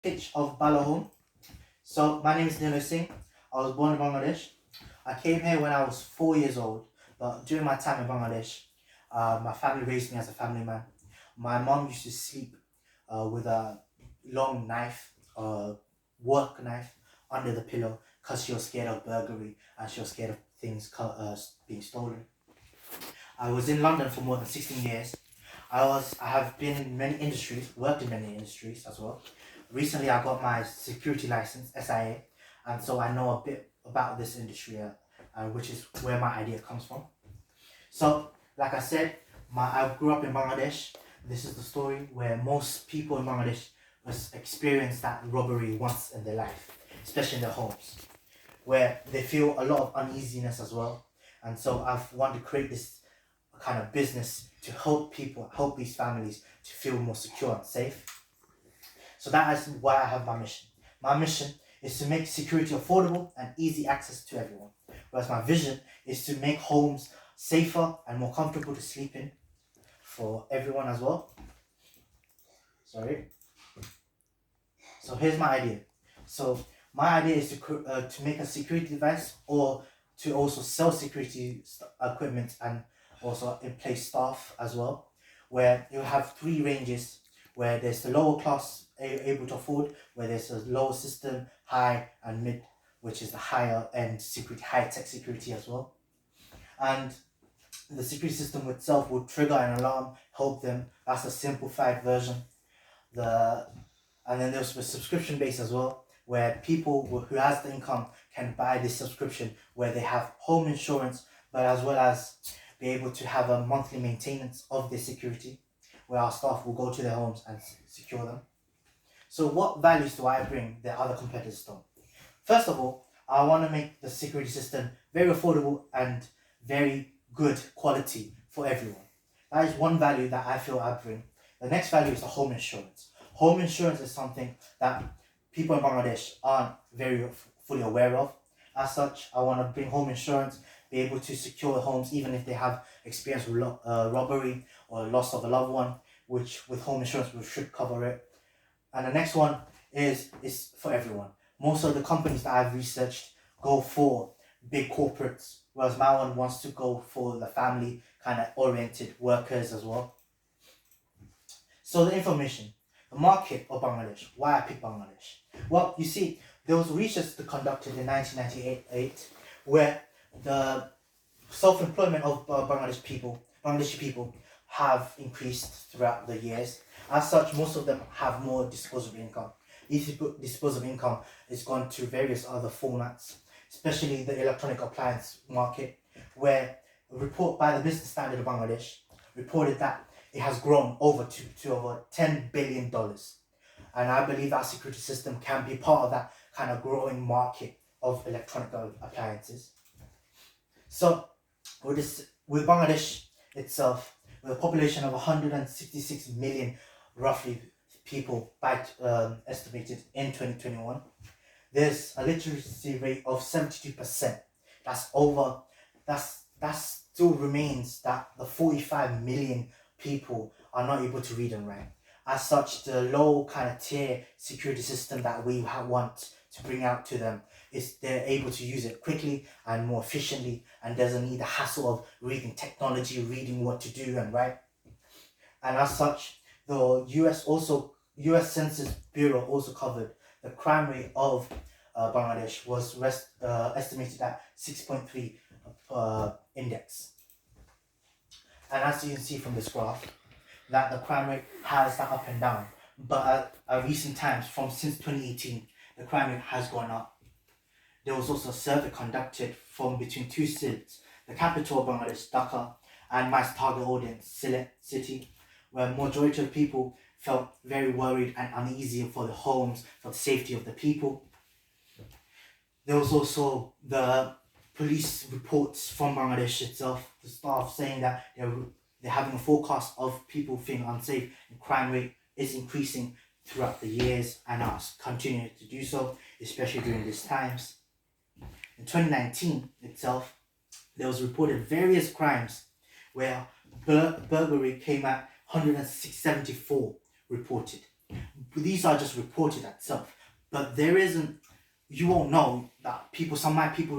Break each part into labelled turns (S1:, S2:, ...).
S1: Pitch of Balo. So my name is Niloy. I was born in Bangladesh. I came here when I was 4 years old, but during my time in Bangladesh, my family raised me as a family man. My mom used to sleep with a long knife, work knife, under the pillow because she was scared of burglary and she was scared of things being stolen. I was in London for more than 16 years. I have been in many industries, worked in many industries as well. Recently, I got my security license, SIA, and so I know a bit about this industry, which is where my idea comes from. So, like I said, I grew up in Bangladesh. This is the story where most people in Bangladesh must experience that robbery once in their life, especially in their homes, where they feel a lot of uneasiness as well. And so I've wanted to create this kind of business to help people, help these families to feel more secure and safe. So that is why I have my mission. My mission is to make security affordable and easy access to everyone. Whereas my vision is to make homes safer and more comfortable to sleep in for everyone as well. Sorry. So here's my idea. So my idea is to make a security device or to also sell security equipment and also in place staff as well, where you have three ranges where there's the lower class able to afford, where there's a lower system, high and mid, which is the higher end security, high tech security as well. And the security system itself will trigger an alarm, help them. That's a simplified version. And then there's a subscription base as well, where people who has the income can buy this subscription, where they have home insurance, but as well as be able to have a monthly maintenance of their security, where our staff will go to their homes and secure them. So what values do I bring that other competitors don't? First of all, I want to make the security system very affordable and very good quality for everyone. That is one value that I feel I bring. The next value is the home insurance. Home insurance is something that people in Bangladesh aren't very fully aware of. As such, I want to bring home insurance, be able to secure homes even if they have experienced robbery or loss of a loved one, which with home insurance we should cover it. And the next one is for everyone. Most of the companies that I've researched go for big corporates, whereas my one wants to go for the family kind of oriented workers as well. So the information, the market of Bangladesh, why I picked Bangladesh. Well, you see, there was research conducted in 1998 where the self-employment of Bangladeshi people have increased throughout the years. As such, most of them have more disposable income. This disposable income is gone to various other formats, especially the electronic appliance market, where a report by the Business Standard of Bangladesh reported that it has grown to over $10 billion. And I believe our security system can be part of that kind of growing market of electronic appliances. So with Bangladesh itself, with a population of 166 million roughly people estimated in 2021, there's a literacy rate of 72%. That still remains that the 45 million people are not able to read and write. As such, the low kind of tier security system that we want to bring out to them is they're able to use it quickly and more efficiently and doesn't need the hassle of reading technology, reading what to do and write. And as such, the US Census Bureau also covered the crime rate of Bangladesh was estimated at 6.3 index. And as you can see from this graph, that the crime rate has that up and down. But at recent times, since 2018, the crime rate has gone up. There was also a survey conducted from between two cities, the capital of Bangladesh, Dhaka, and my target audience, Sylhet city, where majority of people felt very worried and uneasy for the homes, for the safety of the people. There was also the police reports from Bangladesh itself, the staff saying that they're having a forecast of people feeling unsafe, and crime rate is increasing throughout the years and are continuing to do so, especially during these times. In 2019 itself, there was reported various crimes where burglary came at 174 reported. These are just reported itself, but there isn't. You won't know that people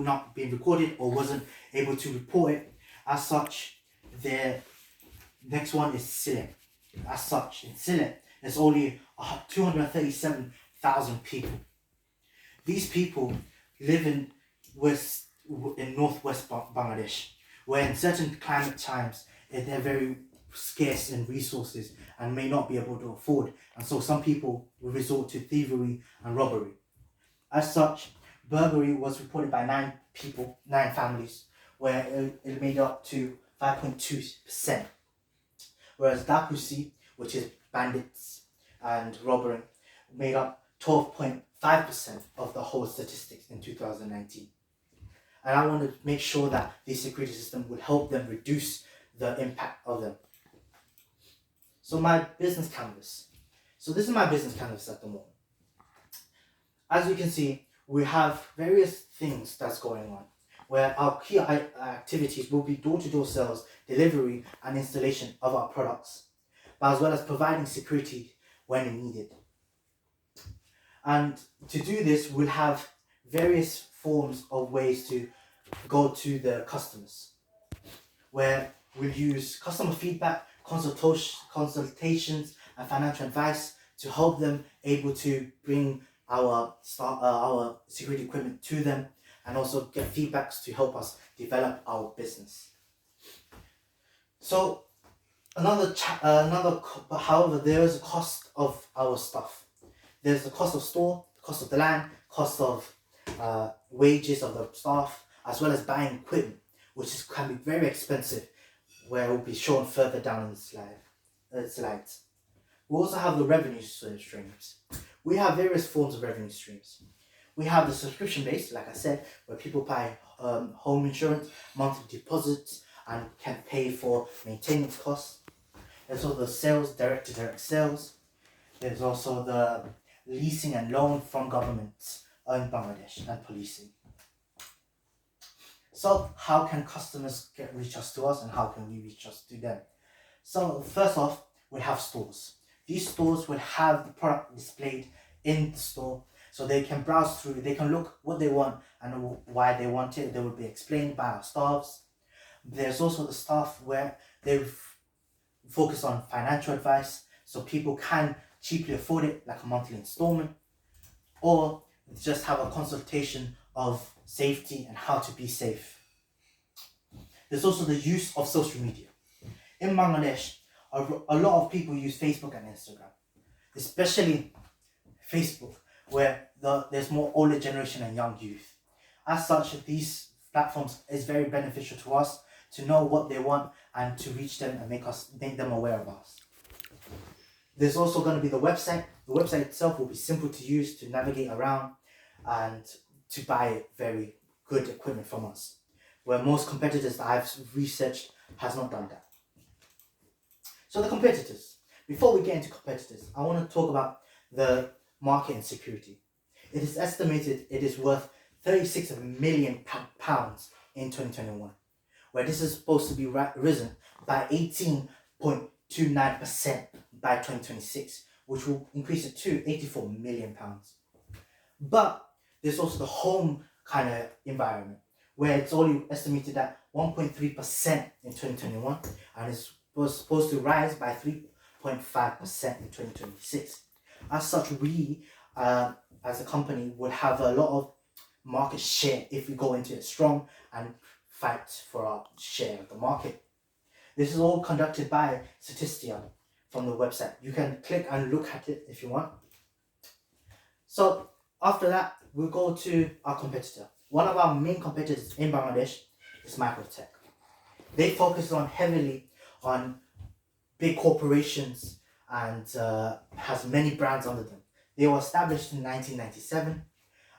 S1: not being recorded or wasn't able to report it. As such, the next one is Sile. As such, in Sile, there's only 237,000 people. These people live in northwest Bangladesh, where in certain climate times they're very scarce in resources and may not be able to afford, and so some people will resort to thievery and robbery. As such, burglary was reported by 9 families, where it made up to 5.2%, whereas Dakusi, which is bandits and robbery, made up 12.5% of the whole statistics in 2019. And I want to make sure that the security system will help them reduce the impact of them. So my business canvas. So this is my business canvas at the moment. As you can see, we have various things that's going on, where our key activities will be door-to-door sales, delivery and installation of our products, but as well as providing security when needed. And to do this, we'll have various forms of ways to go to the customers, where we'll use customer feedback, consultations and financial advice to help them able to bring our security equipment to them, and also get feedbacks to help us develop our business. So however, there is a cost of our stuff. There's the cost of store, cost of the land, cost of wages of the staff, as well as buying equipment, which can be very expensive, where it will be shown further down in the slides. We also have the revenue streams. We have various forms of revenue streams. We have the subscription base, like I said, where people buy home insurance, monthly deposits, and can pay for maintenance costs. There's also the sales, direct-to-direct sales. There's also the leasing and loan from governments in Bangladesh and policing. So how can customers reach us to us, and how can we reach us to them? So first off, we have stores. These stores will have the product displayed in the store, so they can browse through, they can look what they want and why they want it. They will be explained by our staffs. There's also the staff where they focus on financial advice, so people can cheaply afford it, like a monthly installment, or just have a consultation of safety and how to be safe. There's also the use of social media. In Bangladesh, a lot of people use Facebook and Instagram, especially Facebook, where there's more older generation and young youth. As such, these platforms is very beneficial to us to know what they want and to reach them and make them aware of us. There's also going to be the website. The website itself will be simple to use, to navigate around, and to buy very good equipment from us, where most competitors that I've researched has not done that. So the competitors. Before we get into competitors, I want to talk about the market and security. It is estimated it is worth £36 million in 2021, where this is supposed to be risen by 18.29% by 2026, which will increase it to £84 million. But there's also the home kind of environment, where it's only estimated at 1.3% in 2021, and was supposed to rise by 3.5% in 2026. As such, we as a company will have a lot of market share if we go into it strong and fight for our share of the market. This is all conducted by Statistia from the website. You can click and look at it if you want. So after that, we'll go to our competitor. One of our main competitors in Bangladesh is Microtech. They focus heavily on big corporations and has many brands under them. They were established in 1997.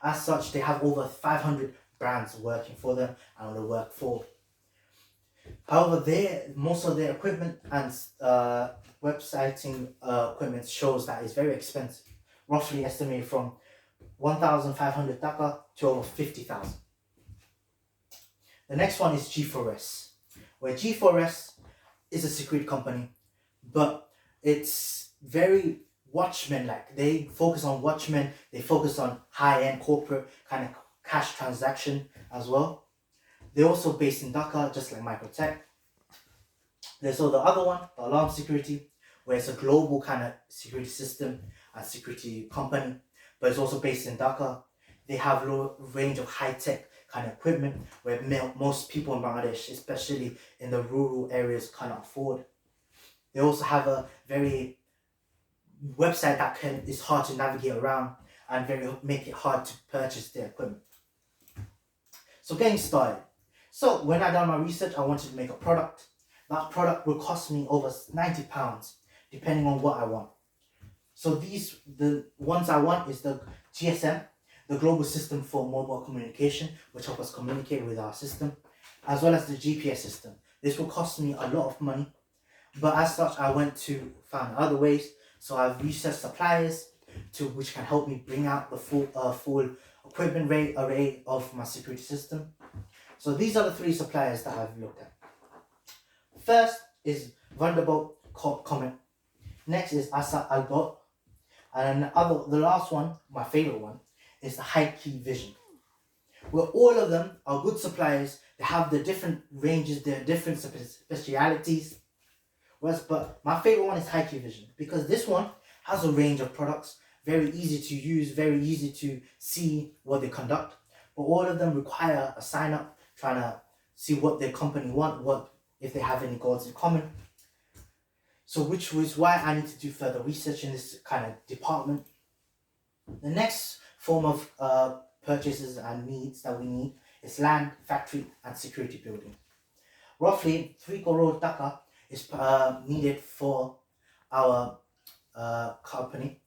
S1: As such, they have over 500 brands working for them and they work for. However, most of their equipment and websiting equipment shows that it's very expensive, roughly estimated from 1,500 taka to over 50,000. The next one is G4S, where G4S is a security company, but it's very watchmen, like they focus on watchmen, they focus on high-end corporate kind of cash transaction as well. They're also based in Dhaka, just like Microtech. There's also the other one, the alarm security, where it's a global kind of security system and security company, but it's also based in Dhaka. They have a range of high-tech kind of equipment where most people in Bangladesh, especially in the rural areas, cannot afford. They also have a very website that is hard to navigate around and make it hard to purchase their equipment. So getting started. So when I done my research, I wanted to make a product. That product will cost me over £90, depending on what I want. So the ones I want is the GSM, the Global System for Mobile Communication, which helps us communicate with our system, as well as the GPS system. This will cost me a lot of money, but as such, I went to find other ways. So I've researched suppliers which can help me bring out the full equipment array of my security system. So these are the three suppliers that I've looked at. First is Vanderbilt Comet. Next is Asa Albot. And the last one, my favorite one, is the High Key Vision. Well, all of them are good suppliers. They have the different ranges, their different specialities. But my favorite one is High Key Vision because this one has a range of products, very easy to use, very easy to see what they conduct. But all of them require a sign up, trying to see what their company want, if they have any goals in common. So which was why I need to do further research in this kind of department. The next form of purchases and needs that we need is land, factory and security building. Roughly 3 crore taka is needed for our company,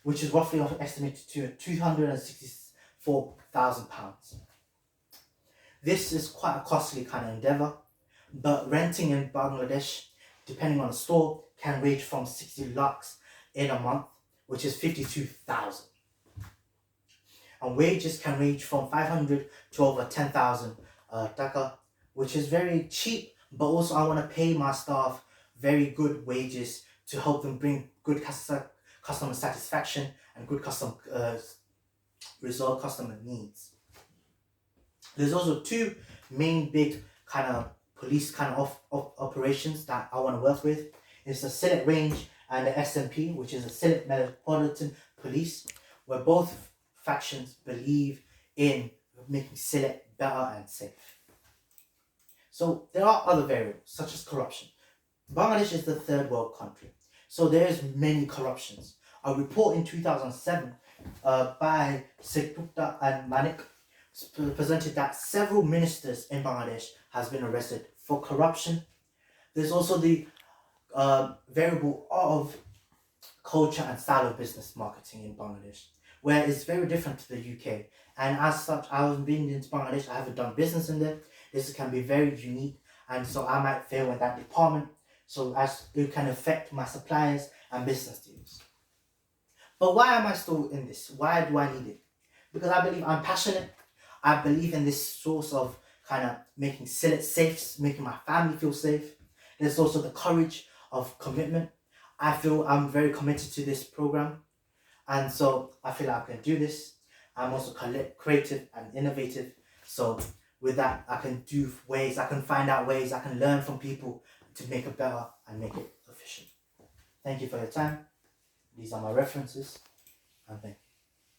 S1: which is roughly estimated to £264,000. This is quite a costly kind of endeavor, but renting in Bangladesh, depending on the store, can range from 60 lakhs in a month, which is 52,000. And wages can range from 500 to over 10,000 taka, which is very cheap, but also I want to pay my staff very good wages to help them bring good customer satisfaction and good resolve customer needs. There's also two main big kind of police kind of operations that I want to work with. It's the Sylhet Range and the SMP, which is the Sylhet Metropolitan Police, where both factions believe in making Sylhet better and safe. So there are other variables, such as corruption. Bangladesh is the third world country, so there is many corruptions. A report in 2007 by Sekpukta and Manik presented that several ministers in Bangladesh has been arrested for corruption. There's also the variable of culture and style of business marketing in Bangladesh, where it's very different to the UK. And as such, I haven't been into Bangladesh, I haven't done business in there. This can be very unique, and so I might fail in that department, so as it can affect my suppliers and business deals. But why am I still in this? Why do I need it? Because I believe I'm passionate. I believe in this source of kind of making Sylhet safe, making my family feel safe. There's also the courage of commitment. I feel I'm very committed to this program, and so I feel like I can do this. I'm also creative and innovative, so with that I can find out ways, I can learn from people to make it better and make it efficient. Thank you for your time. These are my references, and thank you.